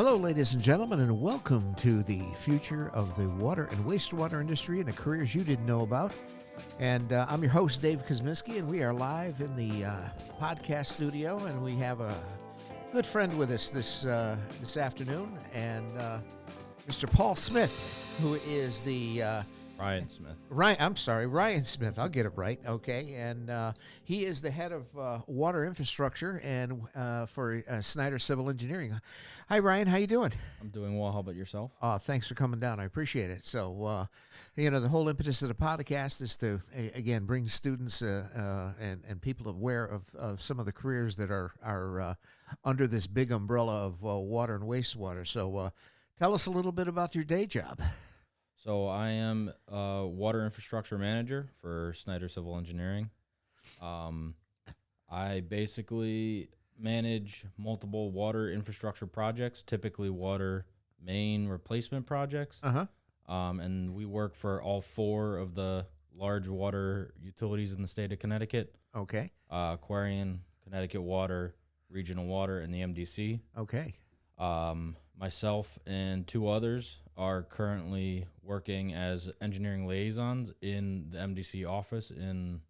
Hello, ladies and gentlemen, and welcome to the future of the water and wastewater industry and the careers you didn't know about. And I'm your host, Dave Kosminski, and we are live in the podcast studio, and we have a good friend with us this afternoon, and Mr. Paul Smith, who is the Ryan Smith. Ryan Smith. I'll get it right, okay. And he is the head of water infrastructure and for Snyder Civil Engineering. Hi, Ryan. How you doing? I'm doing well. How about yourself? Thanks for coming down. I appreciate it. So, the whole impetus of the podcast is to, again, bring students and people aware of some of the careers that are under this big umbrella of water and wastewater. So tell us a little bit about your day job. So I am a water infrastructure manager for Snyder Civil Engineering. I basically manage multiple water infrastructure projects, typically water main replacement projects. And we work for all four of the large water utilities in the state of Connecticut. Okay. Aquarian, Connecticut Water, Regional Water, and the MDC. Okay. Myself and two others are currently working as engineering liaisons in the MDC office in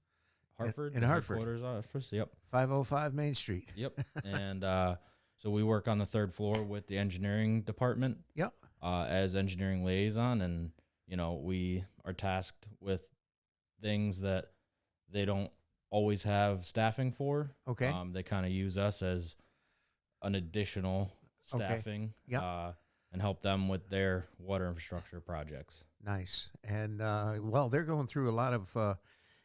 Hartford. In Hartford. Headquarters office, yep. 505 Main Street. Yep. And so we work on the third floor with the engineering department. Yep. As engineering liaison, and, we are tasked with things that they don't always have staffing for. Okay. They kind of use us as an additional staffing, and help them with their water infrastructure projects. Nice. And, they're going through a lot of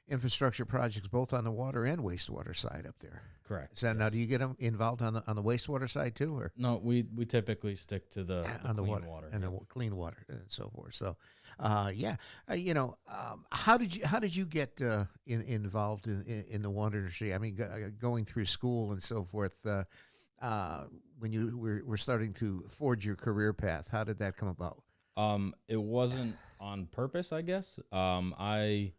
infrastructure projects, both on the water and wastewater side up there. Correct. So now, do you get them involved on the wastewater side too, or no? We typically stick to the on the clean water and the clean water and so forth. So, how did you get involved in the water industry? I mean, going through school and so forth. When you were starting to forge your career path, how did that come about? It wasn't on purpose, I guess. I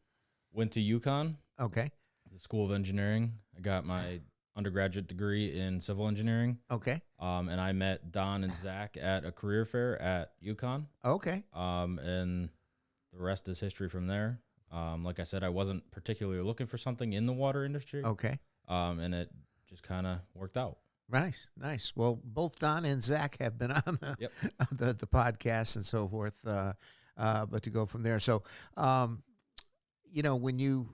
went to UConn. Okay. The School of Engineering. I got my undergraduate degree in civil engineering. Okay. And I met Don and Zach at a career fair at UConn. Okay. And the rest is history from there. Like I said, I wasn't particularly looking for something in the water industry. Okay. And it just kind of worked out. Nice. Well, both Don and Zach have been on the podcast and so forth, but to go from there. So, when you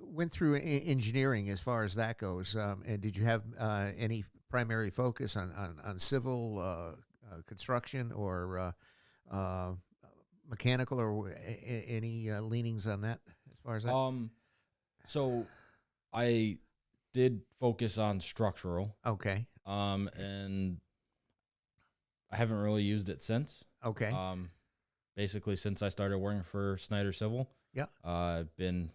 went through engineering, as far as that goes, and did you have any primary focus on civil construction or mechanical, or any leanings on that as far as that? So I did focus on structural. Okay. And I haven't really used it since. Okay. Basically since I started working for Snyder Civil. Yeah. I've been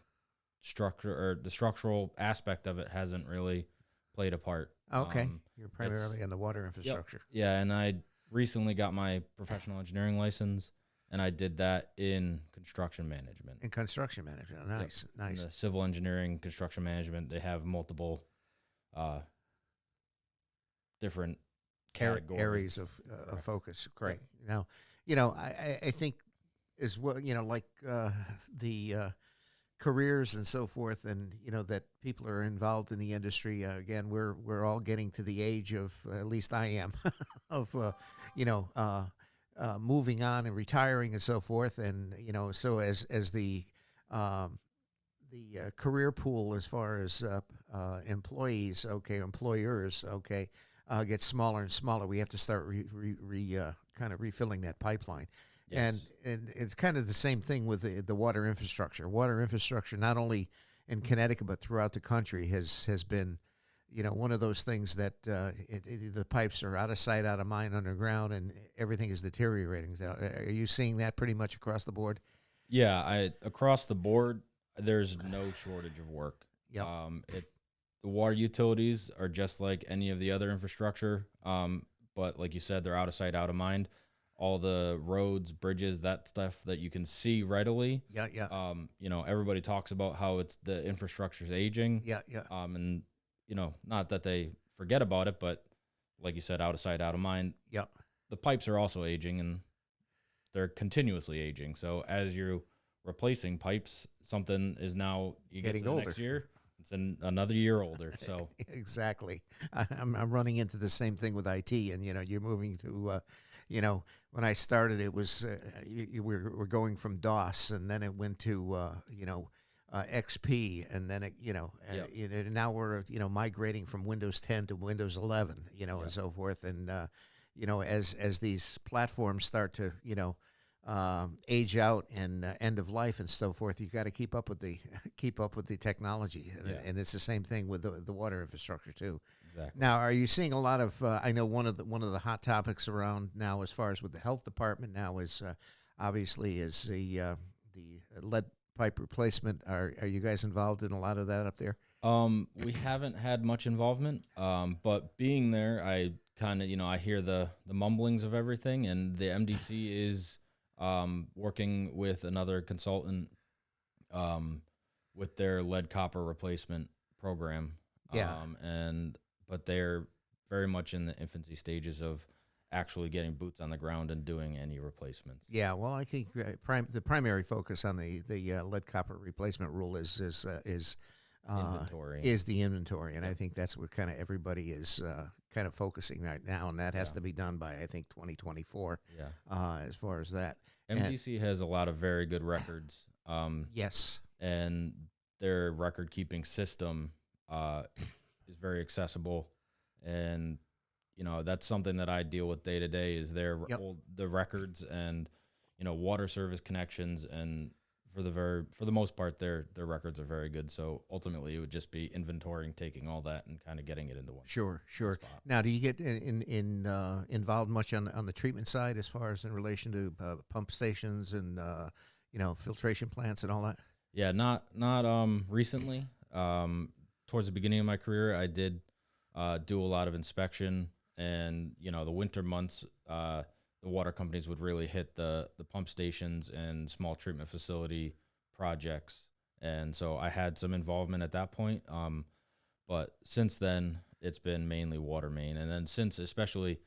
the structural aspect of it hasn't really played a part. Okay. You're primarily on the water infrastructure. Yep. Yeah, and I recently got my professional engineering license, and I did that in construction management. In construction management. Nice. Yep. Nice. In the civil engineering, construction management, they have multiple different categories. Areas of focus. Great. Now, I think as well, like the careers and so forth, and that people are involved in the industry. Again, we're all getting to the age of, at least I am, of moving on and retiring and so forth, and so as the career pool as far as employees, employers, gets smaller and smaller. We have to start kind of refilling that pipeline. Yes. And it's kind of the same thing with the water infrastructure. Water infrastructure, not only in Connecticut but throughout the country, has been, one of those things that the pipes are out of sight, out of mind underground, and everything is deteriorating. Are you seeing that pretty much across the board? Yeah, across the board, there's no shortage of work. Yep. The water utilities are just like any of the other infrastructure, but like you said, they're out of sight, out of mind. All the roads, bridges, that stuff that you can see readily. Yeah. Everybody talks about how the infrastructure's aging. Yeah. And not that they forget about it, but like you said, out of sight, out of mind. Yep. the pipes are also aging, and they're continuously aging. So as you're replacing pipes, something is now you Getting get to the older. next year, it's another year older. So Exactly. I'm running into the same thing with IT, and you're moving to, when I started, it was we're going from DOS, and then it went to XP, and then now we're migrating from Windows 10 to Windows 11, and so forth, and as these platforms start to age out and end of life and so forth, you got to keep up with the technology, and it's the same thing with the water infrastructure too. Exactly. Now, are you seeing a lot of? I know one of the hot topics around now, as far as with the health department now, is obviously is the lead pipe replacement. Are you guys involved in a lot of that up there? We haven't had much involvement, but being there, I kind of I hear the mumblings of everything, and the MDC is working with another consultant with their lead copper replacement program. But they're very much in the infancy stages of actually getting boots on the ground and doing any replacements. Yeah, well, I think the primary focus on the lead copper replacement rule is Inventory. Is the inventory, and I think that's what kind of everybody is kind of focusing right now, and that has to be done by, I think, 2024. As far as that, MDC has a lot of very good records. Yes, and their record keeping system is very accessible, and that's something that I deal with day to day is the records and water service connections, and for the most part their records are very good. So ultimately it would just be inventorying, taking all that and kind of getting it into one. Sure. Spot. Now, do you get involved much on the treatment side as far as in relation to pump stations and filtration plants and all that? Yeah, not recently. Towards the beginning of my career, I did do a lot of inspection, and the winter months, the water companies would really hit the pump stations and small treatment facility projects, and so I had some involvement at that point. But since then, it's been mainly water main, and then since especially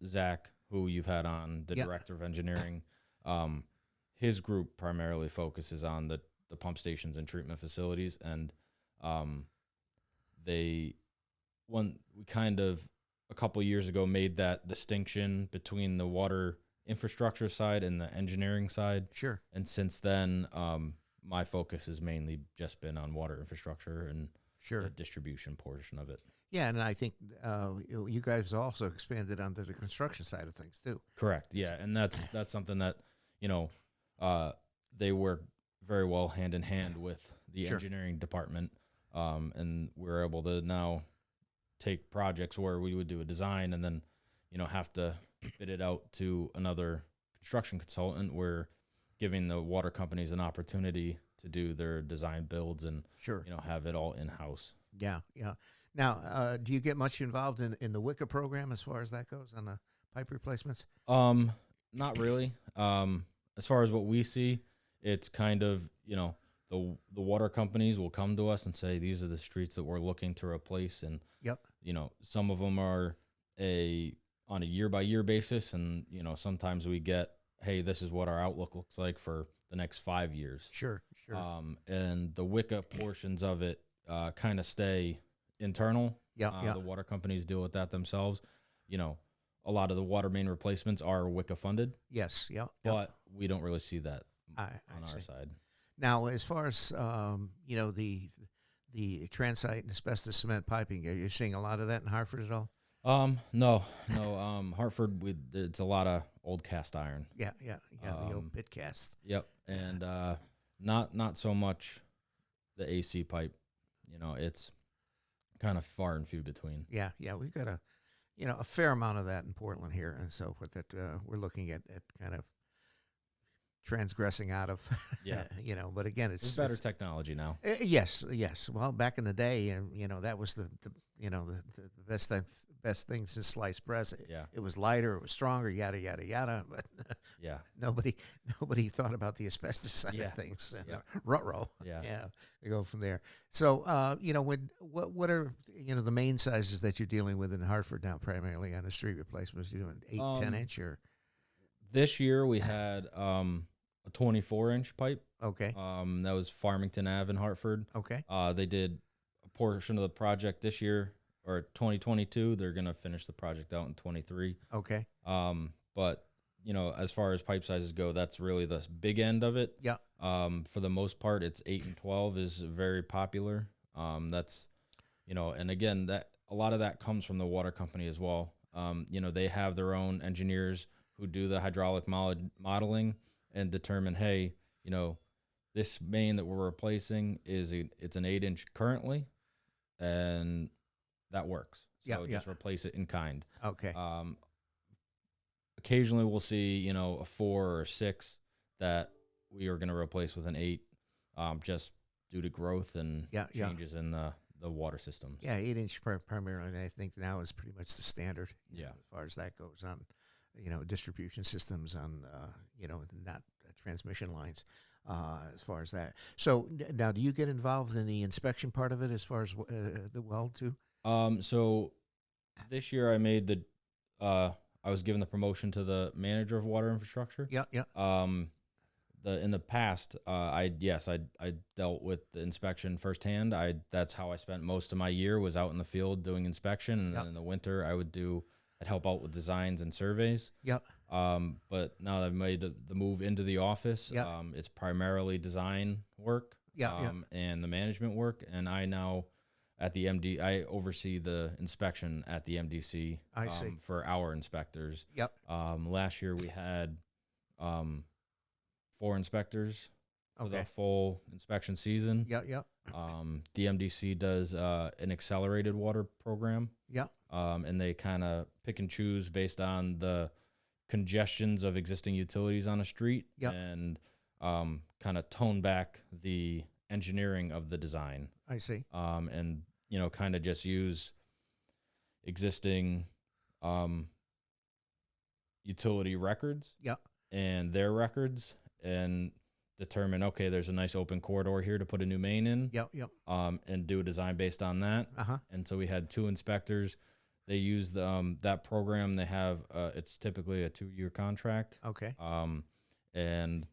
Zach, who you've had on, the director of engineering, his group primarily focuses on the pump stations and treatment facilities, and we kind of a couple years ago made that distinction between the water infrastructure side and the engineering side. Sure. And since then, my focus has mainly just been on water infrastructure and the distribution portion of it. Yeah, and I think you guys also expanded onto the construction side of things too. Correct. Yeah, and that's something that they work very well hand in hand with the engineering department, and we're able to now take projects where we would do a design and then have to bid it out to another construction consultant. We're giving the water companies an opportunity to do their design builds and have it all in house. Yeah. Now, do you get much involved in the WICA program as far as that goes on the pipe replacements? Not really. As far as what we see, it's kind of the water companies will come to us and say, these are the streets that we're looking to replace, and some of them are on a year-by-year basis, and sometimes we get, hey, this is what our outlook looks like for the next 5 years. Sure. And the WICA portions of it kind of stay internal. The water companies deal with that themselves. A lot of the water main replacements are WICA funded. Yes, but we don't really see that on our side. Now, as far as the transite and asbestos cement piping, are you seeing a lot of that in Hartford at all? No. Hartford, it's a lot of old cast iron. Yeah, the old pit cast. Yep, and not so much the AC pipe. It's kind of far and few between. Yeah, we've got a fair amount of that in Portland here, and so forth that we're looking at kind of transgressing out of. But again, it's better technology now. Yes. Well, back in the day, that was the best thing since sliced bread. It was lighter, it was stronger, yada yada yada. But Yeah. Nobody thought about the asbestos side Yeah. of things. Yeah. Ruh-roh. Yeah. Yeah, they go from there. So, what are the main sizes that you're dealing with in Hartford now, primarily on the street replacements? You're doing 8, 10 inch, or This year we had a 24-inch pipe. okay, That was Farmington Ave in Hartford. okay, They did a portion of the project this year, or 2022. They're gonna finish the project out in 23. okay, But as far as pipe sizes go, that's really the big end of it. yeah, For the most part, it's 8 and 12 is very popular. That's and again, that a lot of that comes from the water company as well. They have their own engineers who do the hydraulic modeling and determine, hey, this main that we're replacing it's an 8-inch currently, and that works. So yeah, just replace it in kind. okay, Occasionally we'll see, a 4 or a 6 that we are going to replace with an 8, just due to growth and changes in the water systems. yeah, 8 inch primarily. I think now is pretty much the standard. As far as that goes on, distribution systems on, not transmission lines. As far as that. So now, do you get involved in the inspection part of it as far as the well too? So this year I was given the promotion to the manager of water infrastructure. Yeah, yeah. In the past, I dealt with the inspection firsthand. That's how I spent most of my year, was out in the field doing inspection, and then in the winter I'd help out with designs and surveys. Yeah. But now that I've made the move into the office, it's primarily design work, and the management work, and I now at the I oversee the inspection at the MDC. I see. For our inspectors. Yep. Last year we had 4 inspectors for the Okay. full inspection season. Yeah, yeah, The MDC does an accelerated water program, yeah. and they kind of pick and choose based on the congestions of existing utilities on a street, and kind of tone back the engineering of the design. I see. And kind of just use existing utility records, and their records, and determine, okay, there's a nice open corridor here to put a new main in, and do a design based on that. And so we had 2 inspectors. They use that program. They have it's typically a 2-year contract. Okay. And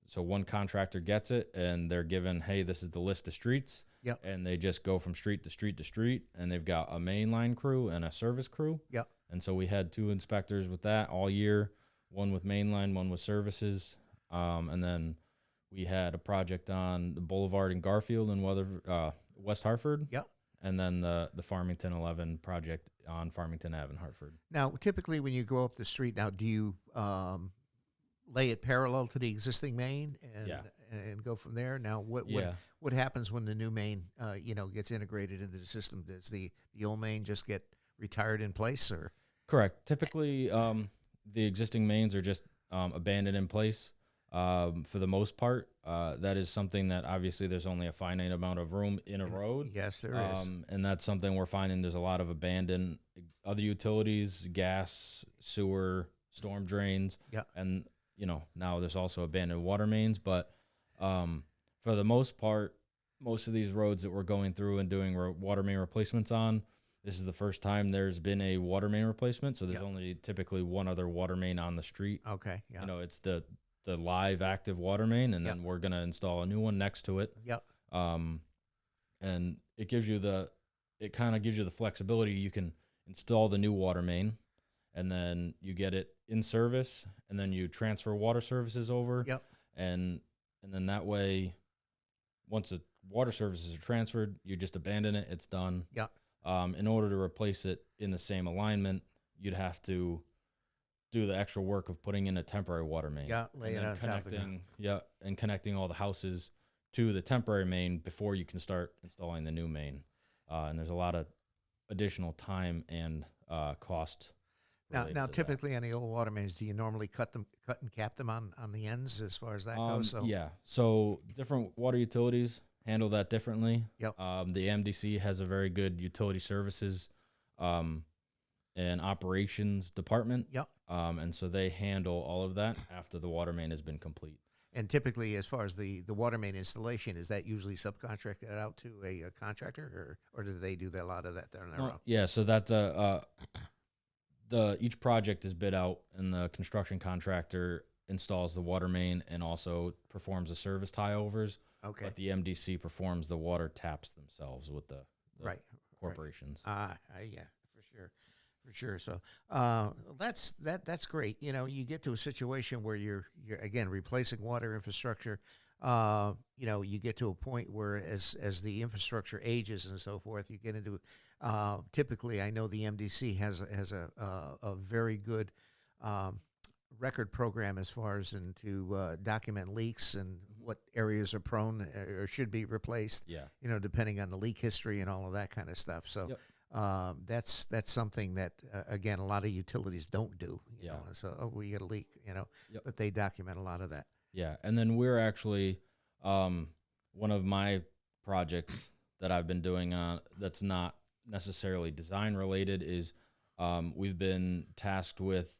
so one contractor gets it, and they're given, hey, this is the list of streets. Yep. And they just go from street to street to street, and they've got a mainline crew and a service crew. Yep. And so we had 2 inspectors with that all year, one with mainline, one with services. And then we had a project on the Boulevard in Garfield and West Hartford. Yep. And then the Farmington 11 project on Farmington Ave in Hartford. Now, typically when you go up the street now, do you lay it parallel to the existing main and go from there? Now, what happens when the new main gets integrated into the system? Does the old main just get retired in place, or? Correct. Typically, the existing mains are just abandoned in place. For the most part, that is something that obviously there's only a finite amount of room in a road. Yes, there is. And that's something we're finding. There's a lot of abandoned other utilities, gas, sewer, storm drains. Yeah. And, now there's also abandoned water mains. But for the most part, most of these roads that we're going through and doing water main replacements on, this is the first time there's been a water main replacement. So there's only typically one other water main on the street. Okay. Yeah. It's the live active water main, and then we're going to install a new one next to it. Yep. And it kind of gives you the flexibility. You can install the new water main, and then you get it in service, and then you transfer water services over. Yep. And then that way, once the water services are transferred, you just abandon it. It's done. Yep. In order to replace it in the same alignment, you'd have to do the extra work of putting in a temporary water main. Yeah, lay it on top of the ground. And connecting all the houses to the temporary main before you can start installing the new main. And there's a lot of additional time and cost. Now, typically on the old water mains, do you normally cut and cap them on the ends as far as that goes? So? Yeah. So different water utilities handle that differently. Yep. The MDC has a very good utility services an operations department. Yep. And so they handle all of that after the water main has been complete. And typically, as far as the water main installation, is that usually subcontracted out to a contractor, or do they do a lot of that on their own? Yeah, so that's each project is bid out, and the construction contractor installs the water main and also performs the service tie-overs. Okay. But the MDC performs the water taps themselves with the right corporations. Right. Yeah, for sure. So that's great. You know, you get to a situation where you're again replacing water infrastructure. You know, you get to a point where as the infrastructure ages and so forth, you get into typically, I know the MDC has a very good record program as far as into document leaks and what areas are prone or should be replaced. Yeah. You know, depending on the leak history and all of that kind of stuff. So that's something that again a lot of utilities don't do. You know? So we get a leak, you know, but they document a lot of that. Yeah, and then we're actually one of my projects that I've been doing that's not necessarily design related is we've been tasked with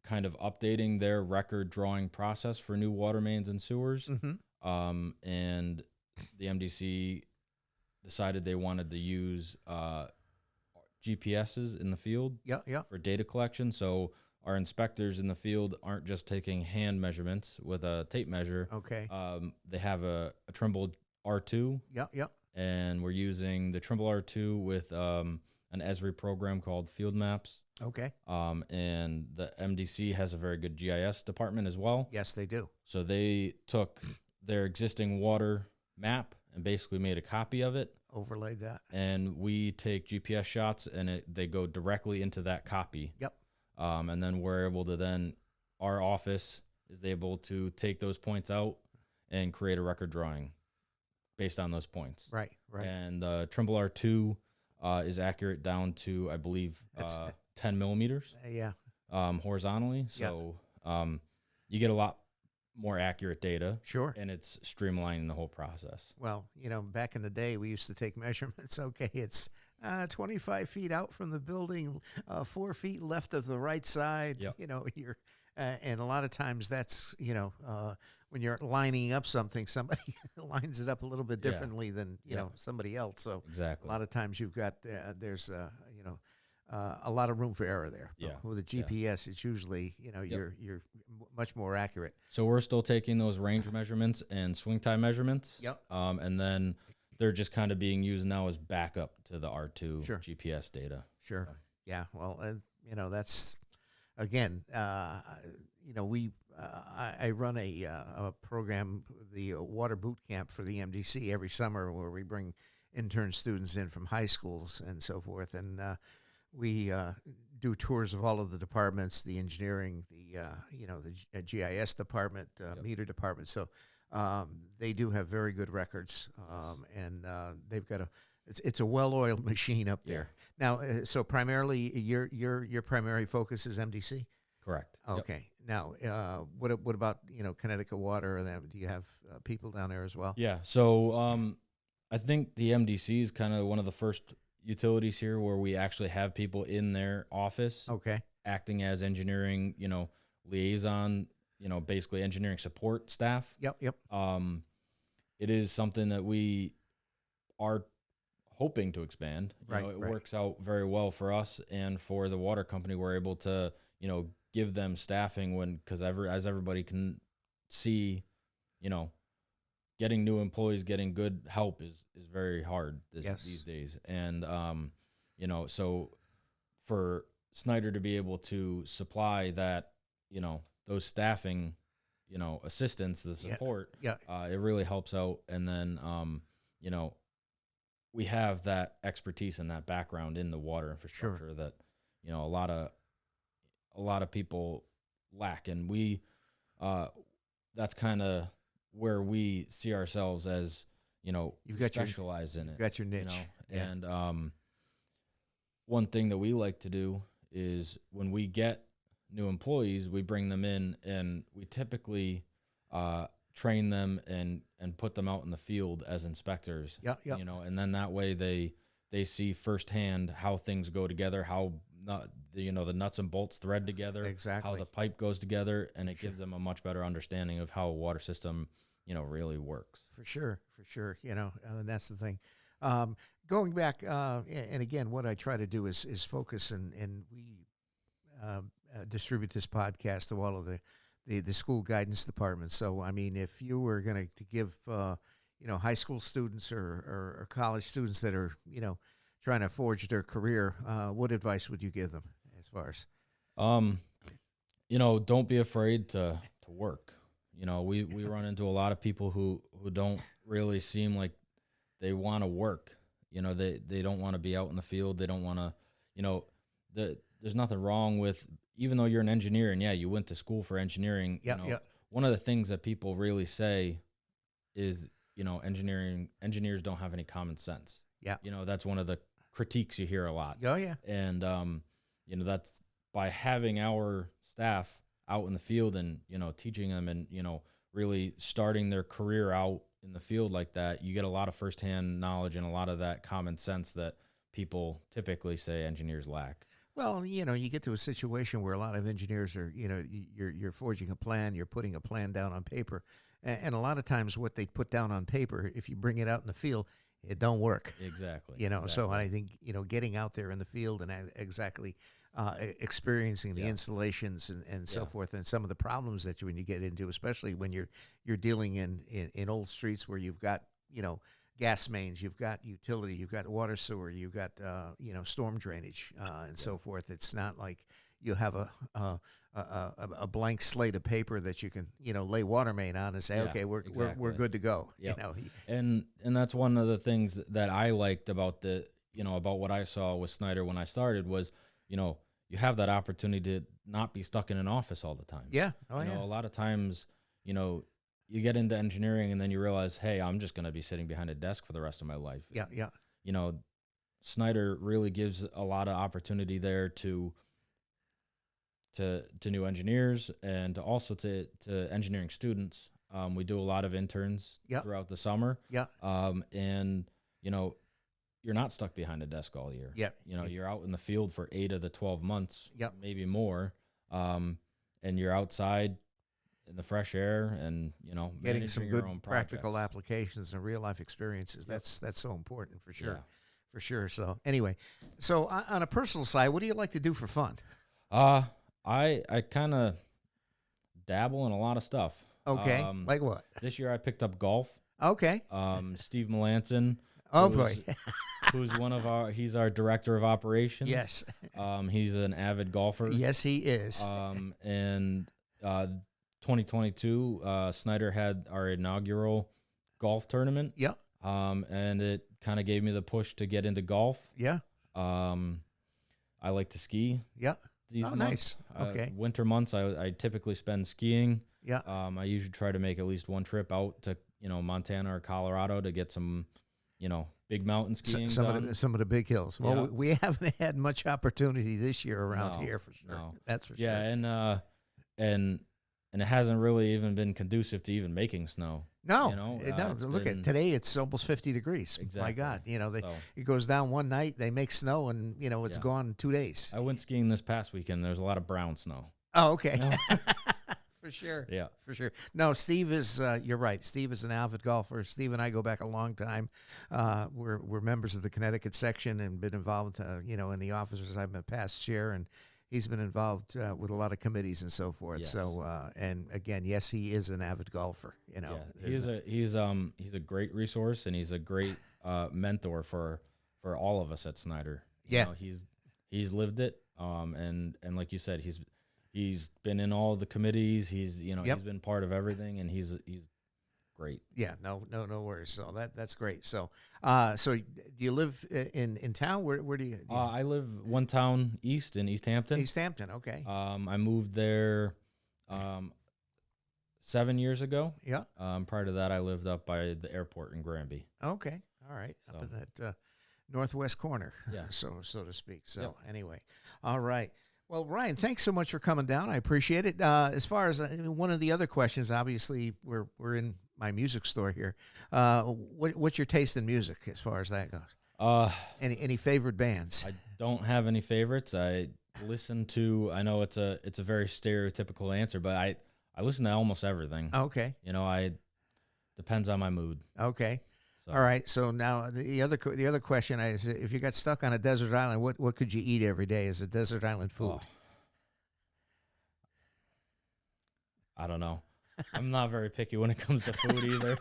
kind of updating their record drawing process for new water mains and sewers. And the MDC decided they wanted to use GPSs in the field for data collection. So our inspectors in the field aren't just taking hand measurements with a tape measure. Okay. They have a Trimble R2. And we're using the Trimble R2 with an Esri program called Field Maps. Okay. And the MDC has a very good GIS department as well. Yes, they do. So they took their existing water map and basically made a copy of it. Overlaid that. And we take GPS shots and they go directly into that copy. And then we're able to our office is able to take those points out and create a record drawing based on those points. Right. And Trimble R2 is accurate down to, I believe, 10 millimeters. Horizontally. So you get a lot more accurate data. Sure. And it's streamlining the whole process. Well, you know, back in the day, we used to take measurements. Okay, it's 25 feet out from the building, 4 feet left of the right side. You know, you're, and a lot of times that's, you know, when you're lining up something, somebody lines it up a little bit differently than, you know, somebody else. So exactly. A lot of times you've got, there's, you know, a lot of room for error there. With a GPS, it's usually, you know, you're much more accurate. So we're still taking those range measurements and swing time measurements. And then they're just kind of being used now as backup to the R2 GPS data. Sure. Yeah. Well, you know, that's, again, you know, I run a program, the water boot camp for the MDC every summer where we bring intern students in from high schools and so forth. And we do tours of all of the departments, the engineering, the, you know, the GIS department, meter department. So they do have very good records, and they've got it's a well-oiled machine up there. Now, so primarily your primary focus is MDC? Correct. Okay. Now, what about, you know, Connecticut Water? Or do you have people down there as well? Yeah. So I think the MDC is kind of one of the first utilities here where we actually have people in their office. Okay. Acting as engineering, you know, liaison, you know, basically engineering support staff. Yep. It is something that we are hoping to expand. You know, it works out very well for us and for the water company. We're able to, you know, give them staffing because as everybody can see, you know, getting new employees, getting good help is very hard these days. And, you know, so for Snyder to be able to supply that, you know, those staffing, you know, assistance, the support, it really helps out. And then, you know, we have that expertise and that background in the water infrastructure that, you know, a lot of people lack. And we, that's kind of where we see ourselves as, you know, specialize in it. You've got your niche. You know? And one thing that we like to do is when we get new employees, we bring them in and we typically train them and put them out in the field as inspectors. You know, and then that way they they see firsthand how things go together, how the nuts and bolts thread together, exactly, how the pipe goes together, and it gives them a much better understanding of how a water system, really works. For sure. And that's the thing. Going back, and again, what I try to do is focus, and we distribute this podcast to all of the school guidance departments. So, I mean, if you were going to give, high school students or college students that are, trying to forge their career, what advice would you give them as far as? Don't be afraid to work. We run into a lot of people who don't really seem like they want to work. They don't want to be out in the field. They don't want to, there's nothing wrong with, even though you're an engineer and you went to school for engineering, one of the things that people really say is, engineers don't have any common sense. Yeah. That's one of the critiques you hear a lot. Oh, yeah. And, that's by having our staff out in the field and, teaching them and, really starting their career out in the field like that, you get a lot of firsthand knowledge and a lot of that common sense that people typically say engineers lack. Well, you get to a situation where a lot of engineers are, you're forging a plan, you're putting a plan down on paper. And a lot of times what they put down on paper, if you bring it out in the field, it don't work. Exactly. So I think, getting out there in the field and experiencing the installations and so forth, and some of the problems that when you get into, especially when you're dealing in old streets where you've got, gas mains, you've got utility, you've got water sewer, you've got, storm drainage and so forth. It's not like you have a blank slate of paper that you can, lay water main on and say, okay, we're good to go. Yep. And that's one of the things that I liked about about what I saw with Snyder when I started was, you have that opportunity to not be stuck in an office all the time. Yeah. A lot of times, you get into engineering and then you realize, hey, I'm just going to be sitting behind a desk for the rest of my life. Yeah. Snyder really gives a lot of opportunity there to new engineers and also to engineering students. We do a lot of interns throughout the summer. Yeah. And, you're not stuck behind a desk all year. Yeah. You're out in the field for 8 of the 12 months, maybe more. And you're outside in the fresh air and, getting some good practical projects. Applications and real life experiences. That's so important for sure. For sure. So anyway, on a personal side, what do you like to do for fun? I kind of dabble in a lot our Okay. Like what? This year I picked up golf. Okay. Steve Melanson. Oh boy. Who's he's our director of operations. Yes. He's an avid golfer. Yes, he is. And 2022, Snyder had our inaugural golf tournament. Yep. And it kind of gave me the push to get into golf. Yeah. I like to ski. Yeah. These months. Nice. Okay. Winter months, I typically spend skiing. Yeah. I usually try to make at least one trip out to, Montana or Colorado to get some, big mountain skiing done. Some of the big hills. Well, we haven't had much opportunity this year around here for sure. No. That's for sure. Yeah, and it hasn't really even been conducive to even making snow. No, look at today. It's almost 50 degrees. Exactly. My God, it goes down one night. They make snow, and it's gone in 2 days. I went skiing this past weekend. There's a lot of brown snow. Oh, okay. For sure. Yeah. For sure. No, Steve is, you're right. Steve is an avid golfer. Steve and I go back a long time. We're members of the Connecticut section and been involved, in the offices. I'm a past chair, and he's been involved with a lot of committees and so forth. Yes. So, and again, yes, he is an avid golfer. He's a great resource, and he's a great mentor for all of us at Snyder. He's lived it. And like you said, he's been in all the committees. He's been part of everything, and he's great. Yeah, no worries. So that's great. So so do you live in town? Where do you? I live one town east in East Hampton. East Hampton, okay. I moved there 7 years ago. Yeah. Prior to that, I lived up by the airport in Granby. Okay, all right, up in that northwest corner, so to speak. So anyway, all right. Well, Ryan, thanks so much for coming down. I appreciate it. As far as one of the other questions, obviously, we're in my music store here. What's your taste in music as far as that goes? Any favorite bands? I don't have any favorites. I listen to. I know it's a very stereotypical answer, but I listen to almost everything. Okay. You know, I depends on my mood. Okay. So. All right. So now the other question is, if you got stuck on a desert island, what could you eat every day as a desert island food? Oh. I don't know. I'm not very picky when it comes to food either.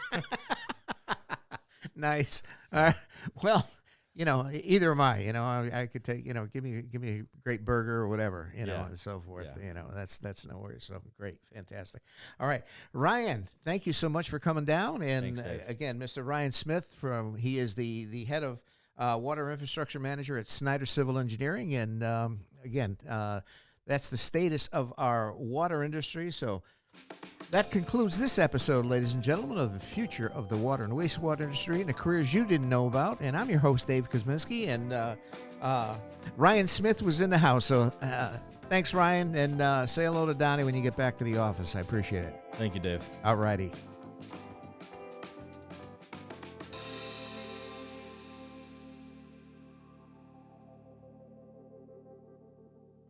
Nice. All right. Well, you know, either am I. You know, I could take. You know, give me a great burger or whatever. You know, and so forth. Yeah. You know, that's no worries. So great, fantastic. All right, Ryan. Thank you so much for coming down. And Thanks, again, Mr. Ryan Smith he is the head of water infrastructure manager at Snyder Civil Engineering. And again, that's the status of our water industry. So. That concludes this episode, ladies and gentlemen, of the future of the water and wastewater industry and the careers you didn't know about. And I'm your host, Dave Kosminski, and Ryan Smith was in the house. So thanks, Ryan, and say hello to Donnie when you get back to the office. I appreciate it. Thank you, Dave. All righty.